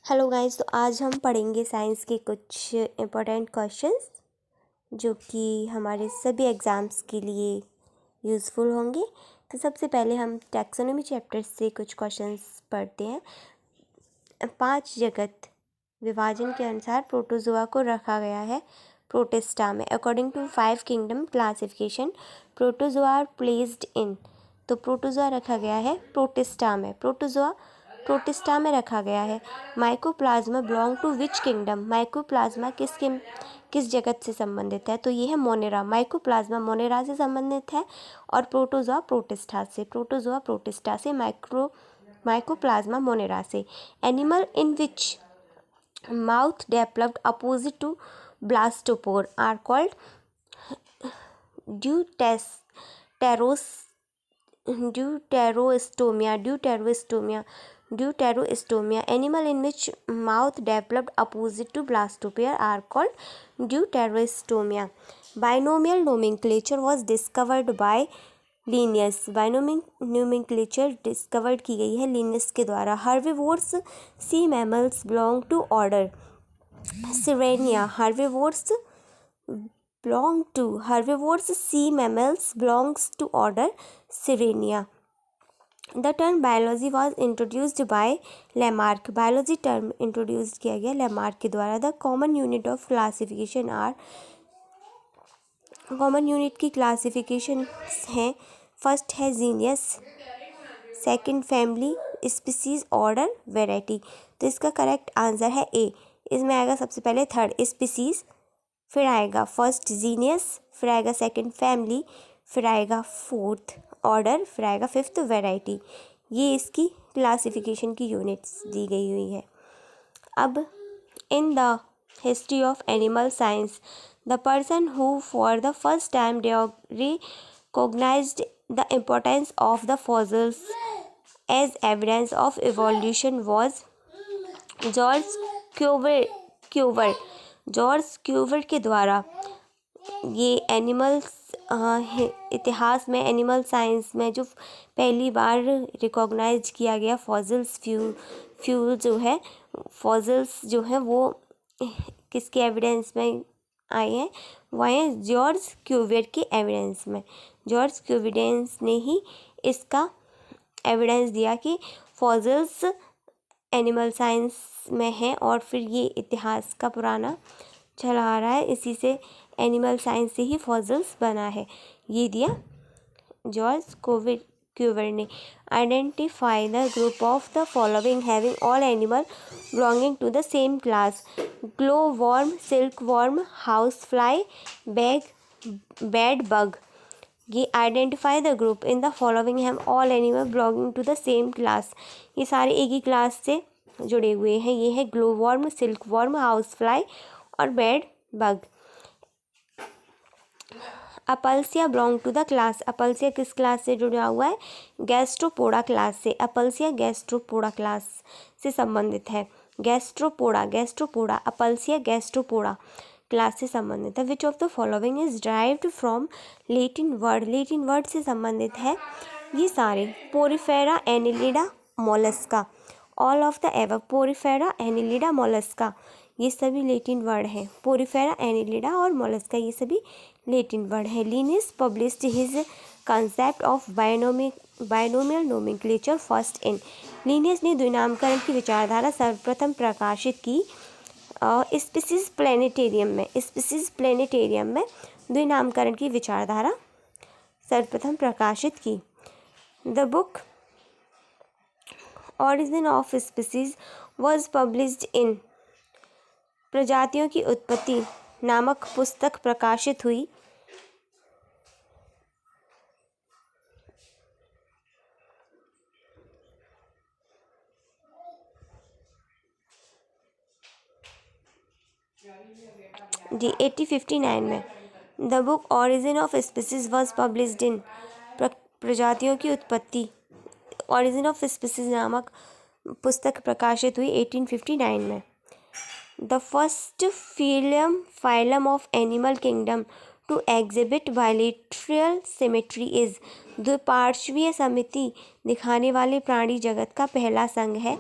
Hello guys, तो आज हम पढ़ेंगे साइंस के कुछ इम्पोर्टेंट क्वेश्चंस जो कि हमारे सभी एग्ज़ाम्स के लिए यूज़फुल होंगे। तो सबसे पहले हम टैक्सोनॉमी चैप्टर से कुछ क्वेश्चंस पढ़ते हैं। 5 जगत विभाजन के अनुसार प्रोटोजोआ को रखा गया है प्रोटिस्टा में। According to 5 kingdom classification protozoa are placed in. तो प्रोटोजोआ रखा गया है प्रोटिस्टा में। प्रोटोजोआ प्रोटिस्टा में रखा गया है। Mycoplasma belong to which kingdom. Mycoplasma किस जगत से संबंधित है? तो ये है मोनेरा। माइकोप्लाज्मा मोनेरा से संबंधित है और प्रोटोजोआ प्रोटिस्टा से माइकोप्लाज्मा मोनेरा से। Animal in which mouth developed opposite to blastopore are called deuterostomia. Animal in which mouth developed opposite to blastopore are called deuterostomia. Binomial nomenclature was discovered by Linnaeus. Binomial nomenclature discovered की गई है Linnaeus के द्वारा। Herbivores sea mammals belong to order Sirenia. Herbivores sea mammals belongs to order Sirenia. The term biology was introduced by Lamarck. Biology term introduce किया गया Lamarck के द्वारा। The common unit of classification are. Common unit की classification हैं। First है genus, second family, species, order, variety. तो इसका correct answer है ए। इसमें आएगा सबसे पहले थर्ड स्पीसीज, फिर आएगा फर्स्ट जीनियस, फिर आएगा सेकंड फैमिली, फिर आएगा फोर्थ ऑर्डर, फिर आएगा फिफ्थ वैरायटी। ये इसकी क्लासिफिकेशन की यूनिट्स दी गई हुई है। अब in the history of animal science the person who for the first time recognized the importance of the fossils as evidence of evolution was George quiver. George quiver के द्वारा ये एनिमल्स इतिहास में एनिमल साइंस में जो पहली बार recognise किया गया फॉसिल्स फ्यूल जो है, फॉसिल्स जो है वो किसके एविडेंस में आए हैं? वो आए हैं जॉर्ज क्यूवियर के एविडेंस में। जॉर्ज क्यूविडेंस ने ही इसका एविडेंस दिया कि फॉसिल्स एनिमल साइंस में है और फिर ये इतिहास का पुराना चला आ रहा है, इसी से एनिमल साइंस से ही फॉसिल्स बना है। ये दिया जॉर्ज क्यूवियर ने। Identify the group of the following having all animal belonging to the same class. Glow worm, silk worm, house fly, bed bug. ये identify the group in the following have all animal belonging to the same class. ये सारे एक ही class से जुड़े हुए हैं। ये है glow worm, silk worm, house fly और bed bug. Aplysia belong to the class. Aplysia किस क्लास से जुड़ा हुआ है? गैस्ट्रोपोडा क्लास से। अपल्सिया गैस्ट्रोपोडा क्लास से संबंधित है। गैस्ट्रोपोडा अपल्सिया गैस्ट्रोपोडा क्लास से संबंधित है। विच of the following is derived from Latin word से संबंधित है। ये सारे Porifera, Annelida, Mollusca. All of the above Porifera, Annelida, Mollusca ये सभी लैटिन वर्ड हैं। पोरिफेरा, एनिलिडा और मोलस्का ये सभी लैटिन वर्ड है। Linnaeus published his concept of binomial nomenclature first in. Linnaeus ने द्विनामकरण की विचारधारा सर्वप्रथम प्रकाशित की स्पीसीज प्लेनेटेरियम में द्विनामकरण की विचारधारा सर्वप्रथम प्रकाशित की। The book origin of species was published in. प्रजातियों की उत्पत्ति नामक पुस्तक प्रकाशित हुई जी 1859 में। The book origin of species was published in. प्रजातियों की उत्पत्ति ऑरिजिन ऑफ स्पीसीज नामक पुस्तक प्रकाशित हुई 1859 में। The first phylum of animal kingdom to exhibit bilateral symmetry is. द्विपार्श्वीय समिति दिखाने वाले प्राणी जगत का पहला संघ है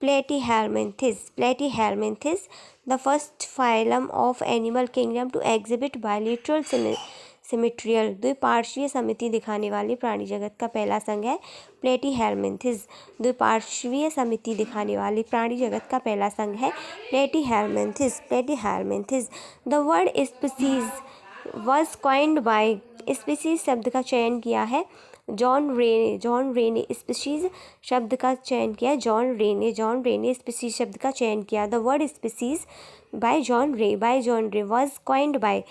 Platyhelminthes, the first phylum of animal kingdom to exhibit bilateral symmetrial, द्विपार्श्वीय समिति दिखाने वाली प्राणी जगत का पहला संघ है प्लेटीहेल्मिंथिस। द्विपार्श्वीय समिति दिखाने वाली प्राणी जगत का पहला संघ है Platyhelminthes. The word species was coined by, species शब्द का चयन किया है जॉन रे ने स्पीशीज शब्द का चयन किया जॉन रे ने स्पीशीज शब्द का चयन किया। The word species by John Ray was coined by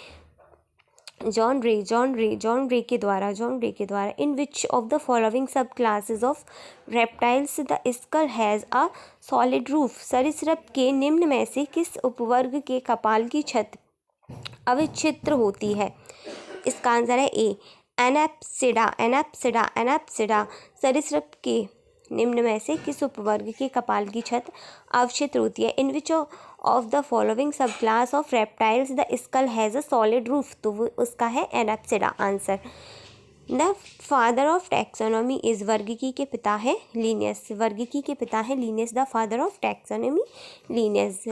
John Ray के द्वारा। In which of the following subclasses of reptiles the skull has a solid roof, सरीसृप के निम्न में से किस उपवर्ग के कपाल की छत अविच्छिद्र होती है? इसका आंसर है ए, एनाप्सिडा। सरीसृप के निम्न में से किस उपवर्ग के कपाल की छत अवच्छिद्र होती है? In which of the following subclass of reptiles the skull has a solid roof, तो वो उसका है Anapsida answer. The father of taxonomy is, वर्गीकी के पिता है Linnaeus. The father of taxonomy Linnaeus.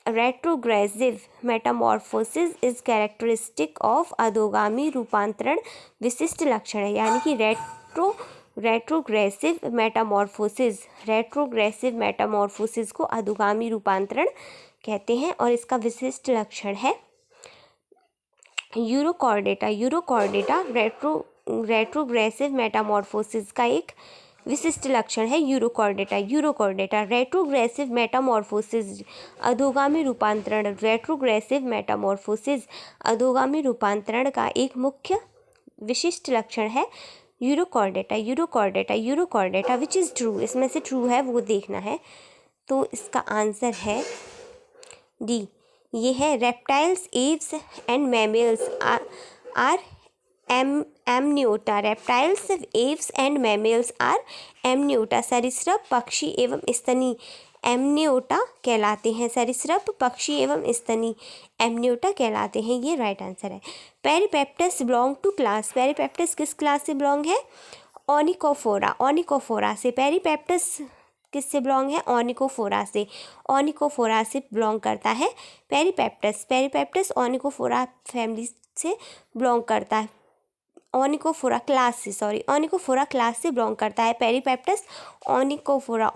Retrogressive metamorphosis is characteristic of अधोगामी रूपांतरण विशिष्ट लक्षण है, यानी कि रेट्रोग्रेसिव मेटामॉर्फोसिस को अधोगामी रूपांतरण कहते हैं और इसका विशिष्ट लक्षण है यूरोकॉर्डेटा। रेट्रोग्रेसिव मेटामॉर्फोसिस का एक विशिष्ट लक्षण है यूरोकॉर्डेटा। रेट्रोग्रेसिव मेटामॉर्फोसिस अधोगामी रूपांतरण। अधोगामी रूपांतरण का एक मुख्य विशिष्ट लक्षण है यूरोकॉर्डेटा विच इज़ ट्रू, इसमें से ट्रू है वो देखना है। तो इसका आंसर है डी, ये है reptiles, aves and mammals are amniota. Reptiles, aves and mammals are amniota. सरीसृप, पक्षी एवं स्तनी एमनियोटा कहलाते हैं। सरीसृप, पक्षी एवं स्तनी एमनियोटा कहलाते हैं। ये राइट आंसर है। पेरिपेप्टस बिलोंग टू क्लास, पेरिपेप्टस किस क्लास से बिलोंग है? ओनिकोफोरा से। पेरिपेप्टस किससे बिलोंग है? ओनिकोफोरा से बिलोंग करता है पेरिपेप्टस ओनिकोफोरा फैमिली से बिलोंग करता है। ओनिकोफोरा क्लास से बिलोंग करता है पेरिपेप्टस। ओनिकोफोरा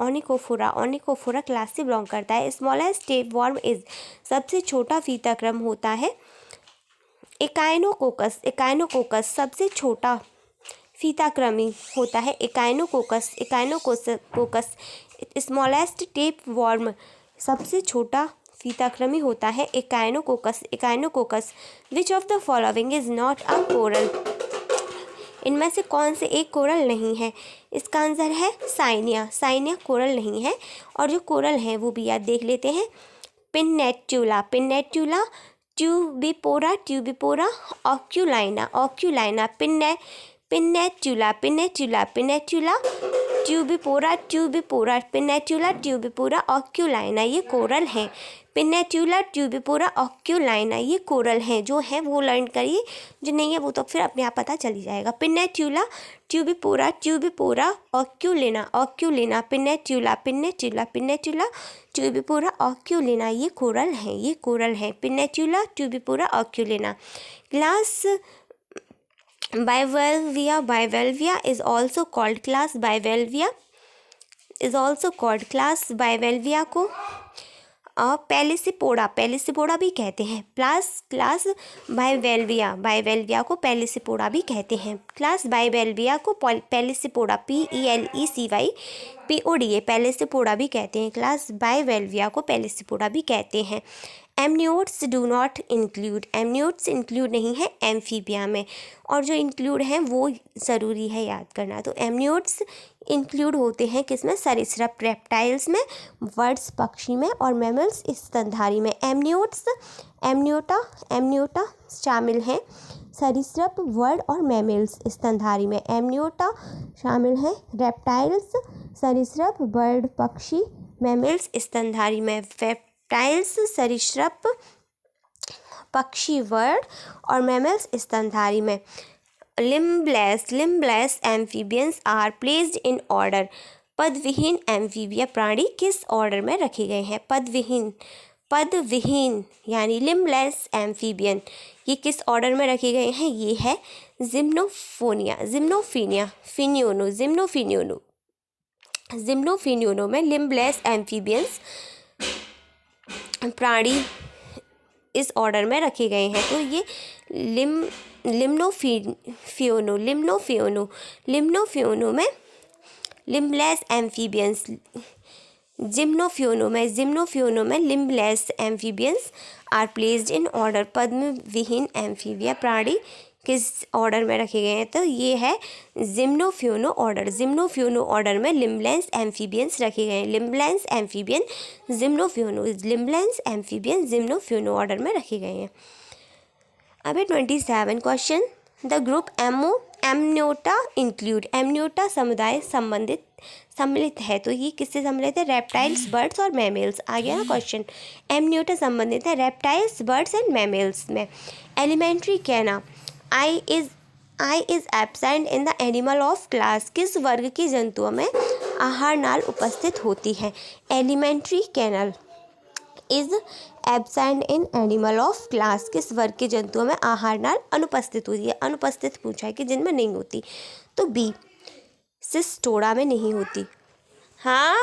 क्लास से बिलोंग करता है। स्मॉलेस्ट टेपवॉर्म इज, सबसे छोटा फीताक्रम होता है एकाइनोकोकस। सबसे छोटा फीताक्रमी होता है एकाइनोकोकस। स्मॉलेस्ट टेपवॉर्म, सबसे छोटा फीताक्रमी होता है Echinococcus. Which of the following is not a coral, इनमें से कौन से एक कोरल नहीं है? इसका आंसर है साइनिया कोरल नहीं है। और जो कोरल हैं वो भी याद देख लेते हैं। पिन्नेट्यूला, ट्यूबिपोरा, ऑक्यूलाइना, पिन्नेट्यूला, ट्यूबिपोरा, ऑक्यूलाइना, ये कोरल हैं। पिन्नेट्यूला, ट्यूबिपोरा, ऑक्यूलाइना, ये कोरल हैं। जो है वो लर्न करिए, जो नहीं है वो तो फिर अपने आप पता चल ही जाएगा। पिन्नेट्यूला, ट्यूबिपोरा, ऑक्यूलिना, पिन्नेट्यूला, ट्यूबिपोरा, ऑक्यूलिना, ये कोरल हैं। Pennatula, Tubipora, Oculina. Class Bivalvia is also called class Bivalvia को पेलिसिपोडा भी कहते हैं। क्लास बाइवेल्विया को पेलिसिपोडा भी कहते हैं। क्लास बाइवेल्विया को पेलिसिपोडा PELICYPODA पेलिसिपोडा भी कहते हैं। क्लास बाइवेल्विया को पेलिसिपोडा भी कहते हैं। Amniotes do not include, amniotes include नहीं है एम्फीबिया में, और जो इंक्लूड हैं वो ज़रूरी है याद करना। तो एमनियोट्स इंक्लूड होते हैं किसमें? सरीसृप रेप्टाइल्स में, बर्ड्स पक्षी में, और मैमल्स स्तनधारी में। एमनियोटा शामिल हैं सरीसृप, बर्ड और मैमल्स स्तनधारी में। एमनियोटा शामिल हैं रेप्टाइल्स, सरीसृप, बर्ड पक्षी, मैमल्स स्तनधारी में। रेप्टाइल्स, सरीसृप, पक्षी, बर्ड और मैमल्स स्तनधारी में। Limbless amphibians are placed in order, पदविहीन एम्फीबिया प्राणी किस ऑर्डर में रखे गए हैं? पदविहीन यानी लिम्बलेस एम्फीबियन, ये किस ऑर्डर में रखे गए हैं? ये है जिम्नोफिनियोनो में लिम्बलेस एम्फीबियंस प्राणी इस ऑर्डर में रखे गए हैं। तो ये लिम्नोफियोनो में लिम्बलेस एम्फीबियंस, जिम्नोफियोनो में limbless amphibians are placed in order. पद्म विहीन एम्फीबिया प्राणी किस ऑर्डर में रखे गए हैं? तो ये है जिम्नोफियोनो ऑर्डर में लिम्बलेस एम्फीबियंस रखे गए हैं। लिम्बलेस एम्फीबियन जिम्नोफियोनो ऑर्डर में रखे गए हैं। अब 27 question, the group Amniota include, Amniota समुदाय सम्मिलित है। तो ये किससे सम्मिलित है? रेप्टाइल्स, बर्ड्स और मैमल्स। आ गया ना क्वेश्चन। एमनियोटा संबंधित है रेप्टाइल्स, बर्ड्स एंड मैमल्स में। Alimentary canal, I is absent in the animal of class, किस वर्ग के जंतुओं में आहार नाल उपस्थित होती है? Alimentary canal is absent in animal of class, किस वर्ग के जंतुओं में आहार नाल अनुपस्थित होती है? अनुपस्थित पूछा है कि जिनमें नहीं होती। तो बी, सिस्टोड़ा में नहीं होती। हाँ,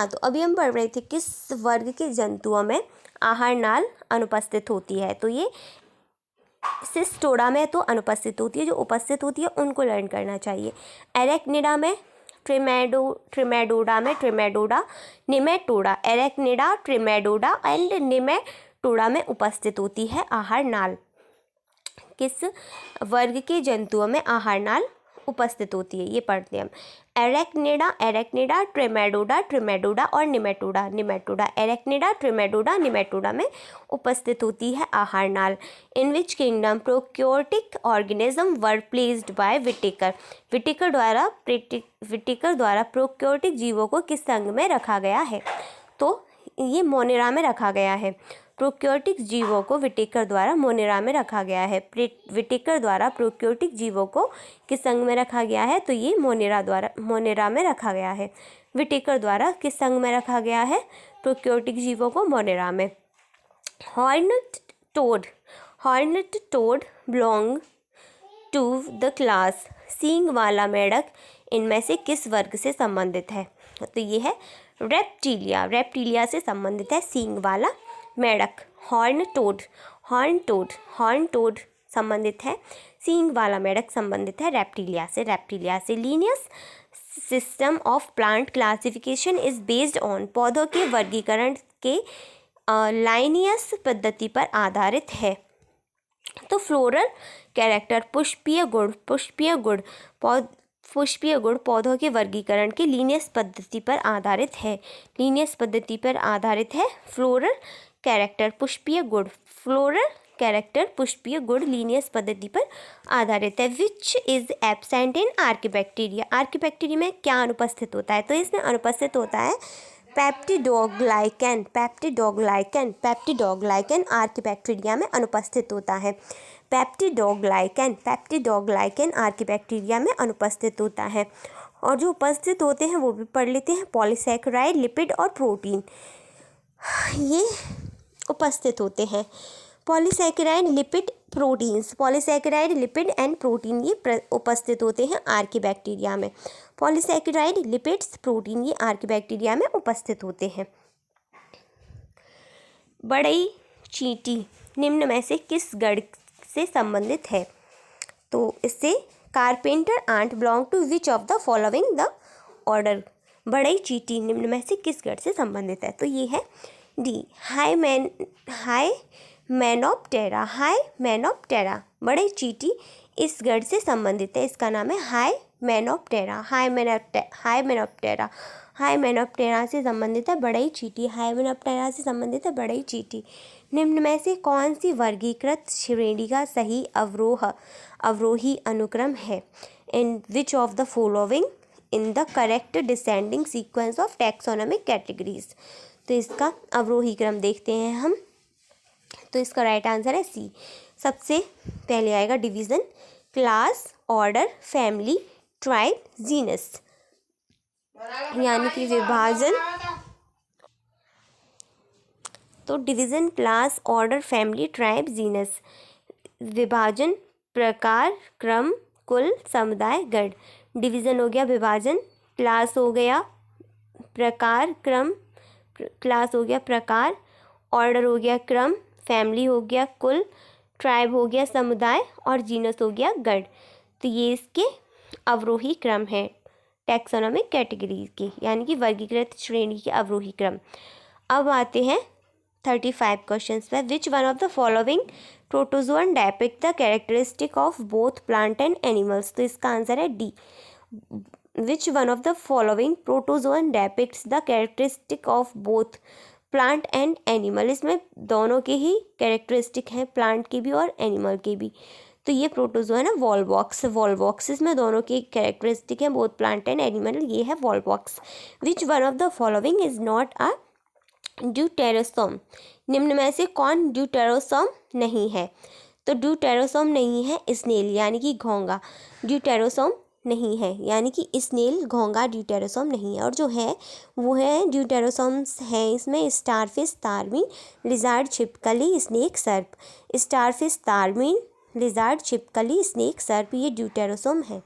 तो अभी हम पढ़ रहे थे किस वर्ग के जंतुओं में आहार नाल अनुपस्थित होती है। तो ये सिस्टोड़ा में तो अनुपस्थित होती है, जो उपस्थित होती है उनको लर्न करना चाहिए। एरेक्निडा में, ट्रिमेडोडा में, निमेटोडा, एरेक्निडा, ट्रिमेडोडा एंड निमेटोडा में उपस्थित होती है आहार नाल। किस वर्ग के जंतुओं में आहार नाल उपस्थित होती है, ये पढ़ते हैं हम। एरेक्निडा, ट्रिमेडोडा और निमेटोडा, एरेक्निडा, ट्रिमेडोडा, निमेटोडा में उपस्थित होती है आहार नाल। In which kingdom prokaryotic organism were placed by Whittaker द्वारा प्रोक्योटिक जीवों को किस संघ में रखा गया है? तो ये मोनेरा में रखा गया है। प्रोक्योटिक जीवों को विटेकर द्वारा मोनेरा में रखा गया है। विटेकर द्वारा प्रोक्योटिक जीवों को किस संघ में रखा गया है? तो ये मोनेरा में रखा गया है। विटेकर द्वारा किस संघ में रखा गया है? प्रोक्योटिक जीवों को मोनेरा में। Horned toad belong to the class, सींग वाला मेढक इनमें से किस वर्ग से संबंधित है? तो ये है रेप्टिलिया से संबंधित है सींग वाला मेढक। हॉर्न टोड संबंधित है, सींग वाला मेढक संबंधित है रेप्टिलिया से। Linnaeus system of plant classification is based on, पौधों के वर्गीकरण के लाइनियस पद्धति पर आधारित है। तो फ्लोरल कैरेक्टर, पुष्पीय गुण पौधों के वर्गीकरण के लीनियस पद्धति पर आधारित है। फ्लोरल कैरेक्टर, पुष्पीय गुण लीनियस पद्धति पर आधारित है। Which is absent in archaebacteria में क्या अनुपस्थित होता है? तो इसमें अनुपस्थित होता है पेप्टिडोग्लाइकन आर्किबैक्टीरिया में अनुपस्थित होता है। पेप्टिडोग्लाइकन आर्किबैक्टीरिया में अनुपस्थित होता है। और जो उपस्थित होते हैं वो भी पढ़ लेते हैं। पॉलीसैकेराइड, लिपिड और प्रोटीन ये उपस्थित होते हैं। पॉलीसैकेराइड, लिपिड एंड प्रोटीन ये उपस्थित होते हैं आर्किबैक्टीरिया में। पॉलीसैकेराइड, लिपिड्स, प्रोटीन ये आर्किबैक्टीरिया में उपस्थित होते हैं। बड़ई चींटी निम्न में से किस गण से संबंधित है? तो इससे carpenter ant belong to which of the following the order. बड़ई चींटी निम्न में से किस गण से संबंधित है? तो ये है डी, हाइमेनोप्टेरा। बड़ई चींटी इस गण से संबंधित है, इसका नाम है हाइमेनोप्टेरा से संबंधित है बड़ई चींटी। निम्न में से कौन सी वर्गीकृत श्रेणी का सही अवरोही अनुक्रम है? In which of the following in the correct descending sequence of taxonomic categories. तो इसका अवरोही क्रम देखते हैं हम। तो इसका राइट आंसर है सी। सबसे पहले आएगा division, class, order, family, tribe, genus, यानी कि विभाजन। तो division class, order, family, tribe, genus. विभाजन प्रकार, क्रम, कुल, समुदाय, गण। डिवीज़न हो गया विभाजन, क्लास हो गया प्रकार, क्रम, क्लास हो गया प्रकार, ऑर्डर हो गया क्रम, फैमिली हो गया कुल, ट्राइब हो गया समुदाय और जीनस हो गया गण। तो ये इसके अवरोही क्रम है टैक्सोनॉमिक कैटेगरी के, यानी कि वर्गीकृत श्रेणी के अवरोही क्रम। अब आते हैं 35 क्वेश्चंस पे। विच one of the following protozoan depict the characteristic of both plant and animals. तो इसका आंसर है D. Which one of the following protozoan depicts the characteristic of both plant and animal. इसमें दोनों के ही कैरेक्टरिस्टिक हैं, plant के भी और एनिमल के भी। तो ये प्रोटोजोअन है वॉलवॉक्स। वॉलवॉक्स इसमें दोनों की कैरेक्टरिस्टिक हैं, बोथ प्लांट एंड एनिमल। ये है Volvox. Which one of the following is not a deuterostome. निम्न में से कौन ड्यूटेरोसोम नहीं है। तो ड्यूटेरोसोम नहीं है स्नेल, यानी कि घोंगा ड्यूटेरोसोम नहीं है, यानी कि स्नेल घोंगा ड्यूटेरोसोम नहीं है। और जो है वो है ड्यूटेरोसोम्स हैं इसमें स्टारफिश, तारमीन, लिजार्ड, छिपकली, स्नेक, सर्प। स्टारफिश, तारमीन, लिजार्ड, छिपकली, स्नेक, सर्प, ये ड्यूटेरोसोम है।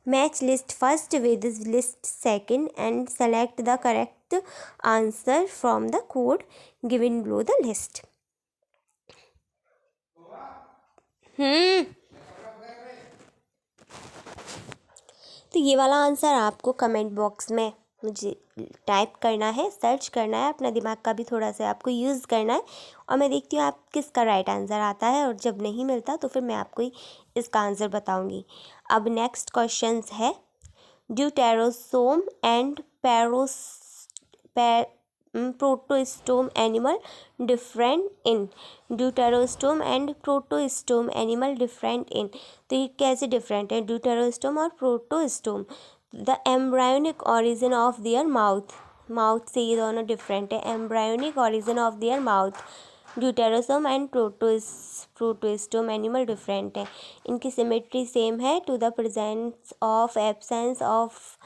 Match list first with list second and select the correct answer from the code given below the list. तो ये वाला आंसर आपको कमेंट बॉक्स में मुझे टाइप करना है, सर्च करना है, अपना दिमाग का भी थोड़ा सा आपको यूज़ करना है। और मैं देखती हूँ आप किसका राइट आंसर आता है, और जब नहीं मिलता तो फिर मैं आपको ही इसका आंसर बताऊँगी। अब नेक्स्ट क्वेश्चन है deuterostome and protostome animal different in. Deuterostome and protostome animal different in. तो ये कैसे डिफरेंट है ड्यूटेरोस्टोम और protostome. The embryonic origin of their mouth, mouth से ये दोनों डिफरेंट है। Embryonic origin of their mouth, deuterostome and protostome animal different है। इनकी सिमेट्री सेम है। To the presence of absence of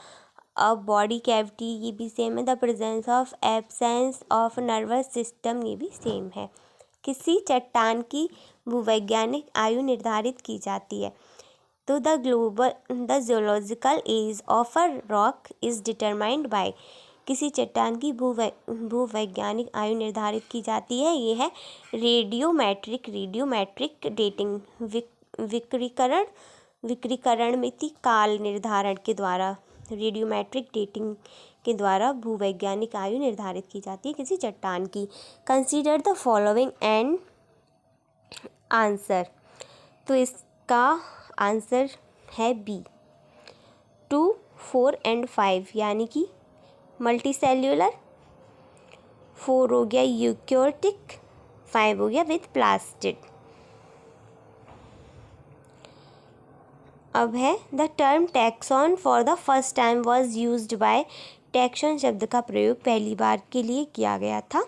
a body cavity, ये भी सेम है। The presence of absence of nervous system, ये भी सेम है। किसी चट्टान की भूवैज्ञानिक आयु निर्धारित की जाती है। तो the geological age of a rock is determined by. किसी चट्टान की भूवैज्ञानिक आयु निर्धारित की जाती है, ये है रेडियोमेट्रिक डेटिंग, विकिरणमिति काल निर्धारण के द्वारा, रेडियोमेट्रिक डेटिंग के द्वारा भूवैज्ञानिक आयु निर्धारित की जाती है किसी चट्टान की। Consider the following and answer. तो इसका आंसर है बी 2, 4 एंड 5, यानी कि मल्टी सेल्यूलर। 4 हो गया यूकैरियोटिक, 5 हो गया विथ प्लास्टिड। अब है the term taxon for the first time was used by. Taxon शब्द का प्रयोग पहली बार के लिए किया गया था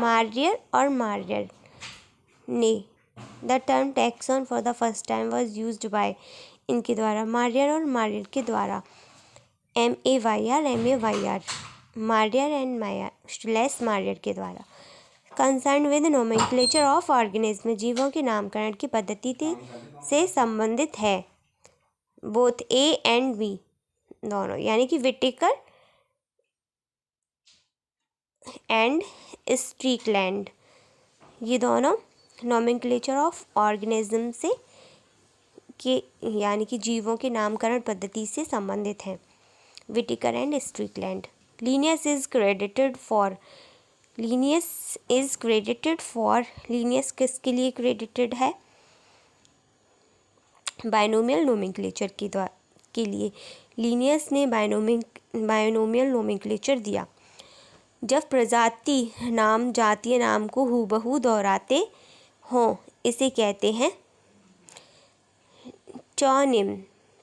मार्रियर ने। The term taxon for the first time was used by, इनके द्वारा, मार्रियर के द्वारा, MAYR, मार्रियर एंड मार्रियर के द्वारा। Concern with nomenclature of organism, जीवों के नामकरण की पद्धति से संबंधित है। बोथ A एंड B दोनों, यानी कि विटेकर एंड स्ट्रीकलैंड, ये दोनों नोमेनक्लेचर ऑफ ऑर्गेनिज्म से के, यानी कि जीवों के नामकरण पद्धति से संबंधित हैं, Whittaker and Strickland. Linnaeus is credited for, Linnaeus किसके लिए क्रेडिटेड है? बायनोमियल नोमेनक्लेचर के लिए। लीनियस ने बायनोमियल नोमेनक्लेचर दिया। जब प्रजाति नाम जातीय नाम को हूबहू दोहराते हों, इसे कहते हैं टाचोनिम,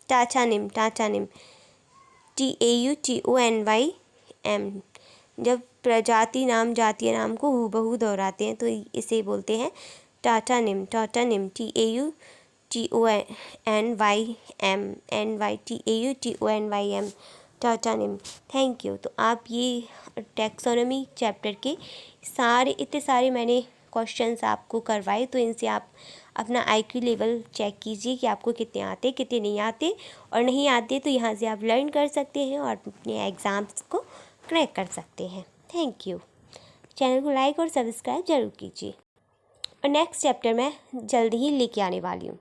TAUTONYM। जब प्रजाति नाम जातीय नाम को हूबहू दोहराते हैं तो इसे बोलते हैं tautonym, tautonym, TAUTONYM, tautonym. Thank you. तो आप ये टैक्सोनॉमी चैप्टर के इतने सारे मैंने क्वेश्चंस आपको करवाए, तो इनसे आप अपना IQ लेवल चेक कीजिए कि आपको कितने आते, कितने नहीं आते, और नहीं आते तो यहाँ से आप लर्न कर सकते हैं और अपने एग्ज़ाम्स को क्रैक कर सकते हैं। Thank you. चैनल को लाइक और सब्सक्राइब जरूर कीजिए, और नेक्स्ट चैप्टर मैं जल्दी ही लेके आने वाली हूँ।